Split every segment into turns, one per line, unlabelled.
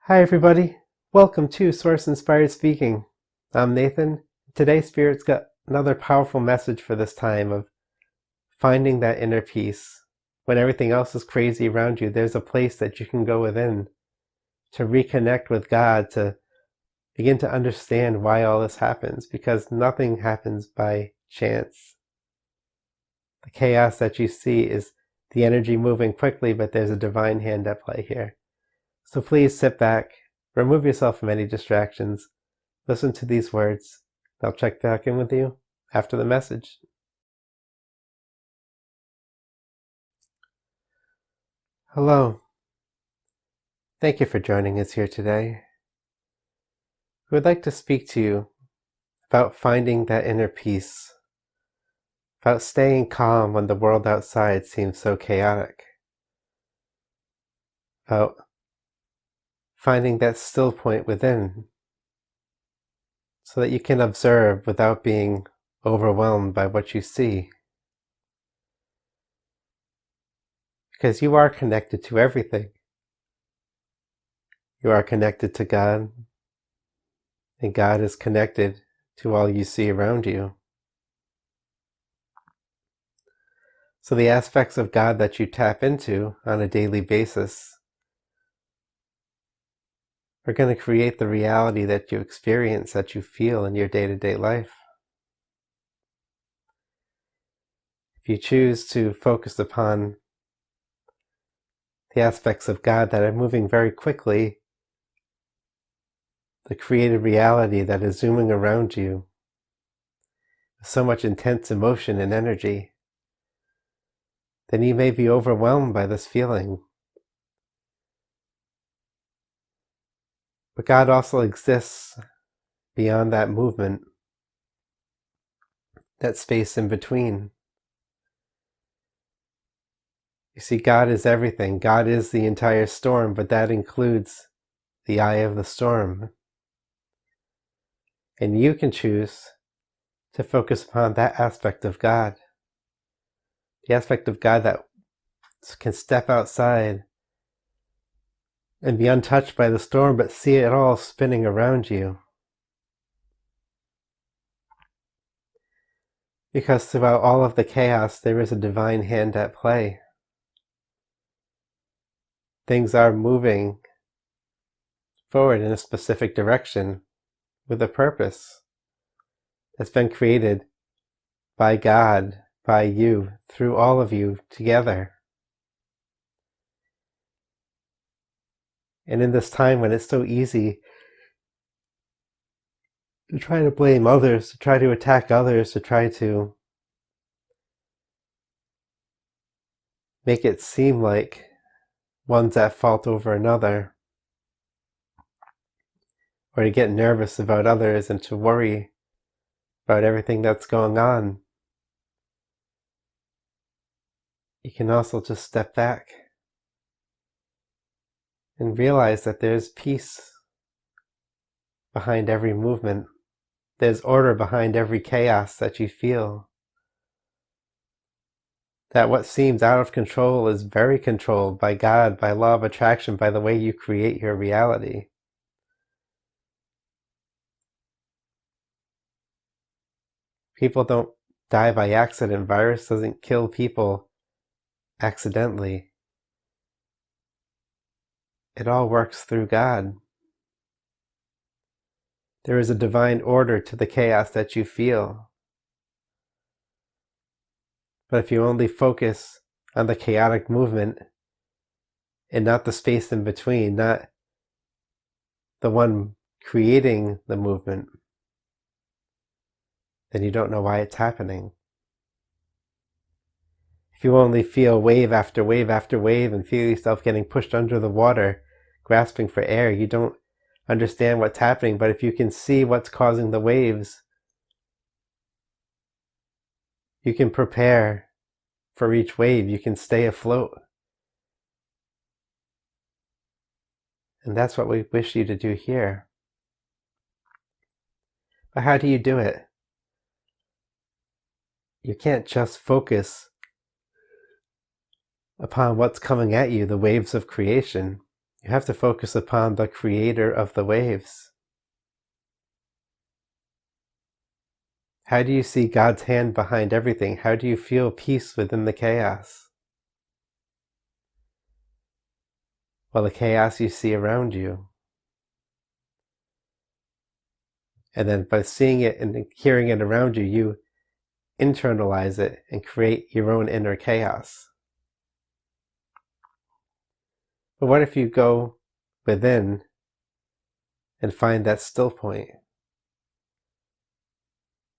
Hi everybody, welcome to Source Inspired Speaking. I'm Nathan. Today Spirit's got another powerful message for this time of finding that inner peace. When everything else is crazy around you, there's a place that you can go within to reconnect with God, to begin to understand why all this happens, because nothing happens by chance. The chaos that you see is the energy moving quickly, but there's a divine hand at play here. So please sit back, remove yourself from any distractions, listen to these words. I'll check back in with you after the message. Hello. Thank you for joining us here today. We would like to speak to you about finding that inner peace, about staying calm when the world outside seems so chaotic, about finding that still point within so that you can observe without being overwhelmed by what you see. Because you are connected to everything. You are connected to God, and God is connected to all you see around you. So the aspects of God that you tap into on a daily basis are going to create the reality that you experience, that you feel in your day-to-day life. If you choose to focus upon the aspects of God that are moving very quickly, the created reality that is zooming around you with so much intense emotion and energy, then you may be overwhelmed by this feeling. But God also exists beyond that movement, that space in between. You see, God is everything. God is the entire storm, but that includes the eye of the storm. And you can choose to focus upon that aspect of God, the aspect of God that can step outside and be untouched by the storm, but see it all spinning around you. Because throughout all of the chaos, there is a divine hand at play. Things are moving forward in a specific direction with a purpose that's been created by God, by you, through all of you together. And in this time when it's so easy to try to blame others, to try to attack others, to try to make it seem like one's at fault over another, or to get nervous about others and to worry about everything that's going on, you can also just step back and realize that there's peace behind every movement. There's order behind every chaos that you feel. That what seems out of control is very controlled by God, by law of attraction, by the way you create your reality. People don't die by accident. Virus doesn't kill people accidentally. It all works through God. There is a divine order to the chaos that you feel. But if you only focus on the chaotic movement and not the space in between, not the one creating the movement, then you don't know why it's happening. If you only feel wave after wave after wave and feel yourself getting pushed under the water, grasping for air, you don't understand what's happening. But if you can see what's causing the waves, you can prepare for each wave. You can stay afloat. And that's what we wish you to do here. But how do you do it? You can't just focus upon what's coming at you, the waves of creation. You have to focus upon the creator of the waves. How do you see God's hand behind everything? How do you feel peace within the chaos? Well, the chaos you see around you. And then by seeing it and hearing it around you, you internalize it and create your own inner chaos. But what if you go within and find that still point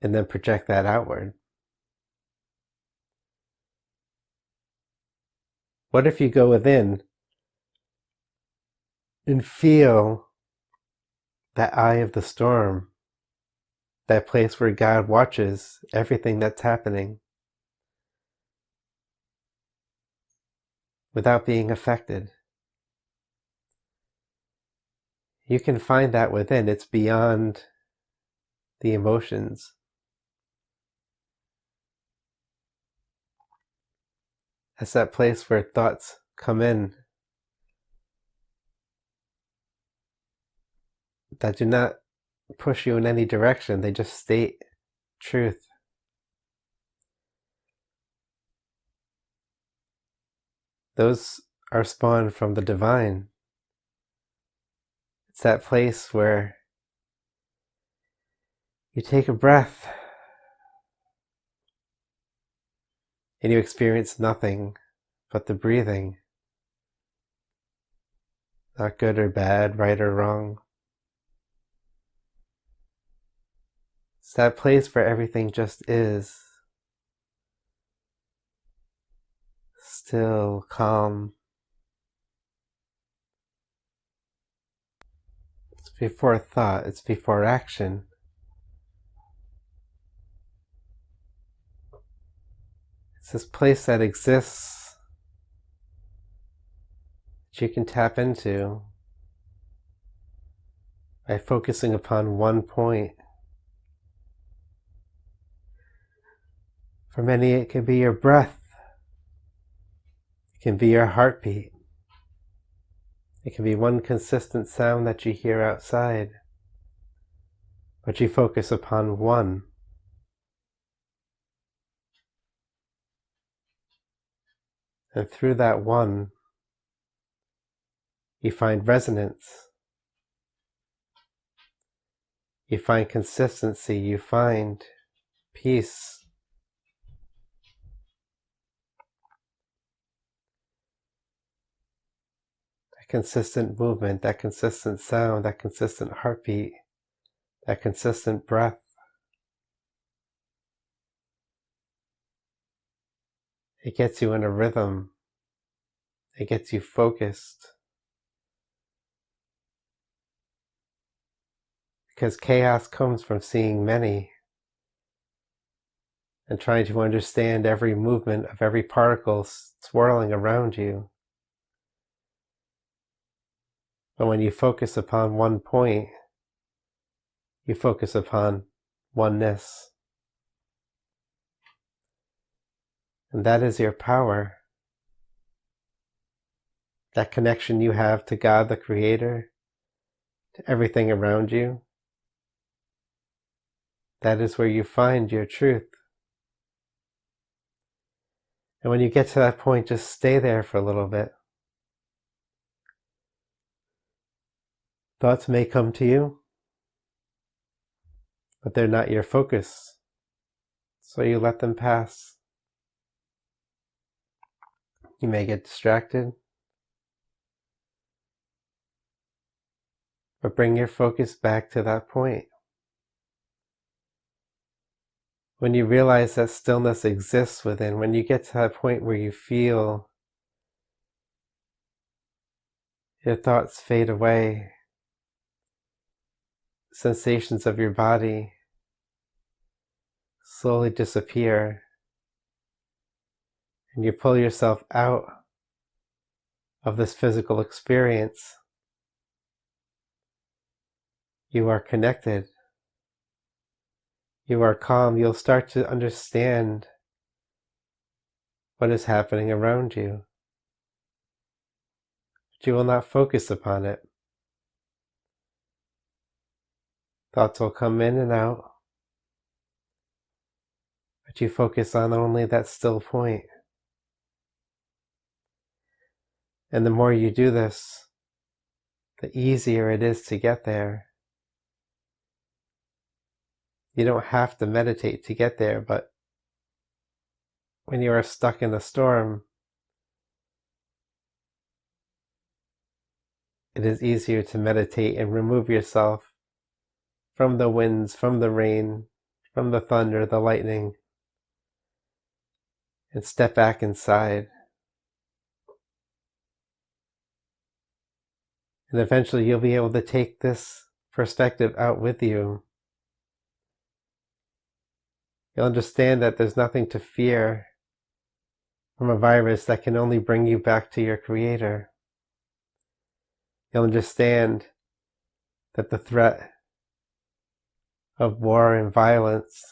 and then project that outward? What if you go within and feel that eye of the storm, that place where God watches everything that's happening without being affected? You can find that within. It's beyond the emotions. It's that place where thoughts come in that do not push you in any direction. They just state truth. Those are spawned from the divine. It's that place where you take a breath and you experience nothing but the breathing. Not good or bad, right or wrong. It's that place where everything just is. Still, calm. It's before thought, it's before action. It's this place that exists that you can tap into by focusing upon one point. For many, it can be your breath. It can be your heartbeat. It can be one consistent sound that you hear outside, but you focus upon one. And through that one, you find resonance. You find consistency. You find peace. That consistent movement, that consistent sound, that consistent heartbeat, that consistent breath. It gets you in a rhythm. It gets you focused. Because chaos comes from seeing many and trying to understand every movement of every particle swirling around you. But when you focus upon one point, you focus upon oneness. And that is your power. That connection you have to God, the Creator, to everything around you. That is where you find your truth. And when you get to that point, just stay there for a little bit. Thoughts may come to you, but they're not your focus. So you let them pass. You may get distracted, but bring your focus back to that point. When you realize that stillness exists within, when you get to that point where you feel your thoughts fade away, sensations of your body slowly disappear, and you pull yourself out of this physical experience, you are connected. You are calm. You'll start to understand what is happening around you. but you will not focus upon it. Thoughts will come in and out, but you focus on only that still point. And the more you do this, the easier it is to get there. You don't have to meditate to get there, but when you are stuck in a storm, it is easier to meditate and remove yourself from the winds, from the rain, from the thunder, the lightning, and step back inside. And eventually you'll be able to take this perspective out with you. You'll understand that there's nothing to fear from a virus that can only bring you back to your Creator. You'll understand that the threat of war and violence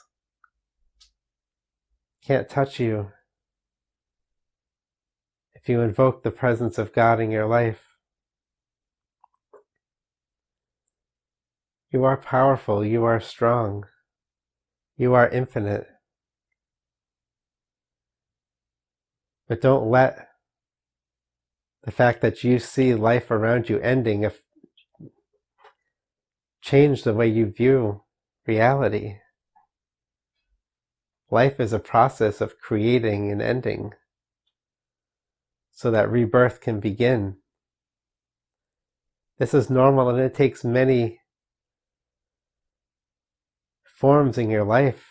can't touch you if you invoke the presence of God in your life. You are powerful, you are strong, you are infinite. But don't let the fact that you see life around you ending change the way you view reality. Life is a process of creating and ending so that rebirth can begin. This is normal, and it takes many forms in your life,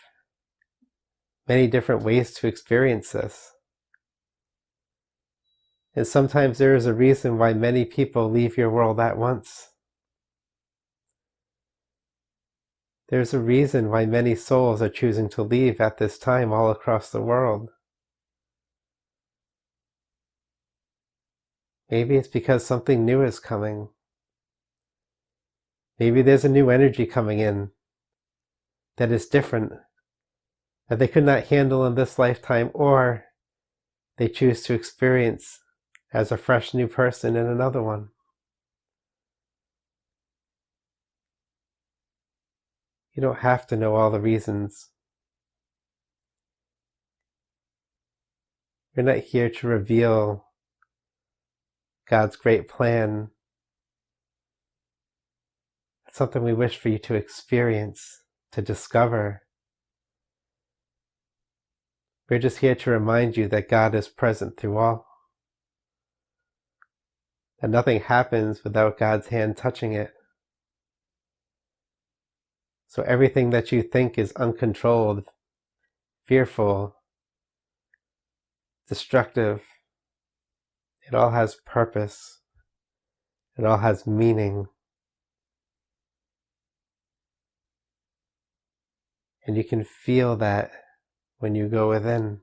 many different ways to experience this. And sometimes there is a reason why many people leave your world at once. There's a reason why many souls are choosing to leave at this time all across the world. Maybe it's because something new is coming. Maybe there's a new energy coming in that is different, that they could not handle in this lifetime, or they choose to experience as a fresh new person in another one. You don't have to know all the reasons. We're not here to reveal God's great plan. It's something we wish for you to experience, to discover. We're just here to remind you that God is present through all. That nothing happens without God's hand touching it. So everything that you think is uncontrolled, fearful, destructive, it all has purpose. It all has meaning. And you can feel that when you go within.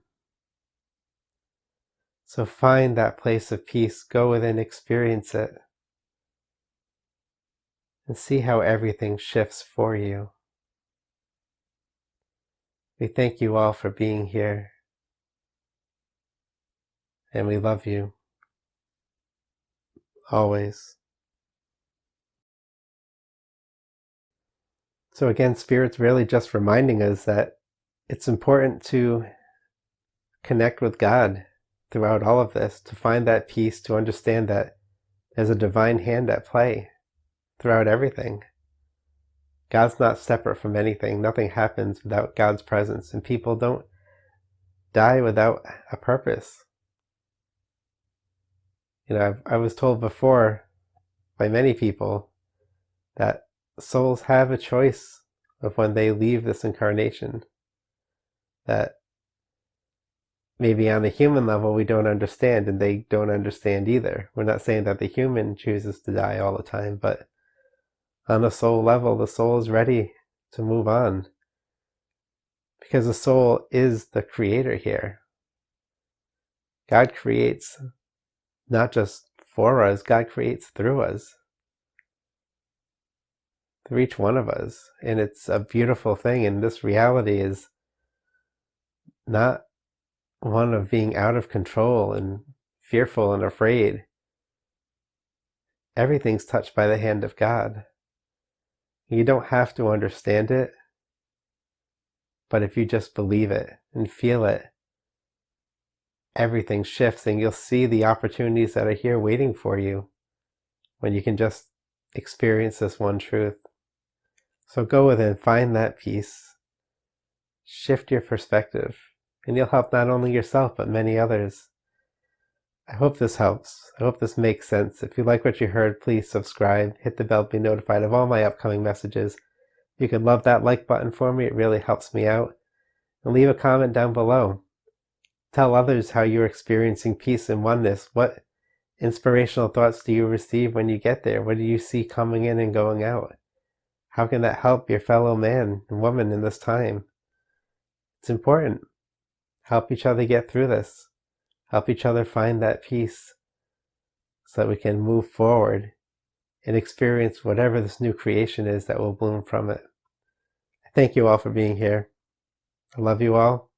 So find that place of peace, go within, experience it, and see how everything shifts for you. We thank you all for being here, and we love you, always. So again, Spirit's really just reminding us that it's important to connect with God throughout all of this, to find that peace, to understand that there's a divine hand at play throughout everything. God's not separate from anything. Nothing happens without God's presence, and people don't die without a purpose. I was told before by many people that souls have a choice of when they leave this incarnation, that maybe on a human level we don't understand, and they don't understand either. We're not saying that the human chooses to die all the time, but on a soul level, the soul is ready to move on, because the soul is the creator here. God creates not just for us, God creates through us, through each one of us. And it's a beautiful thing, and this reality is not one of being out of control and fearful and afraid. everything's touched by the hand of God. You don't have to understand it, but if you just believe it and feel it, everything shifts, and you'll see the opportunities that are here waiting for you when you can just experience this one truth. So go within, find that peace, shift your perspective, and you'll help not only yourself, but many others. I hope this helps. I hope this makes sense. If you like what you heard, please subscribe, hit the bell to be notified of all my upcoming messages. You could love that like button for me. It really helps me out. And leave a comment down below. Tell others how you're experiencing peace and oneness. What inspirational thoughts do you receive when you get there? What do you see coming in and going out? How can that help your fellow man and woman in this time? It's important. Help each other get through this. Help each other find that peace so that we can move forward and experience whatever this new creation is that will bloom from it. Thank you all for being here. I love you all.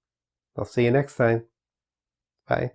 I'll see you next time. Bye.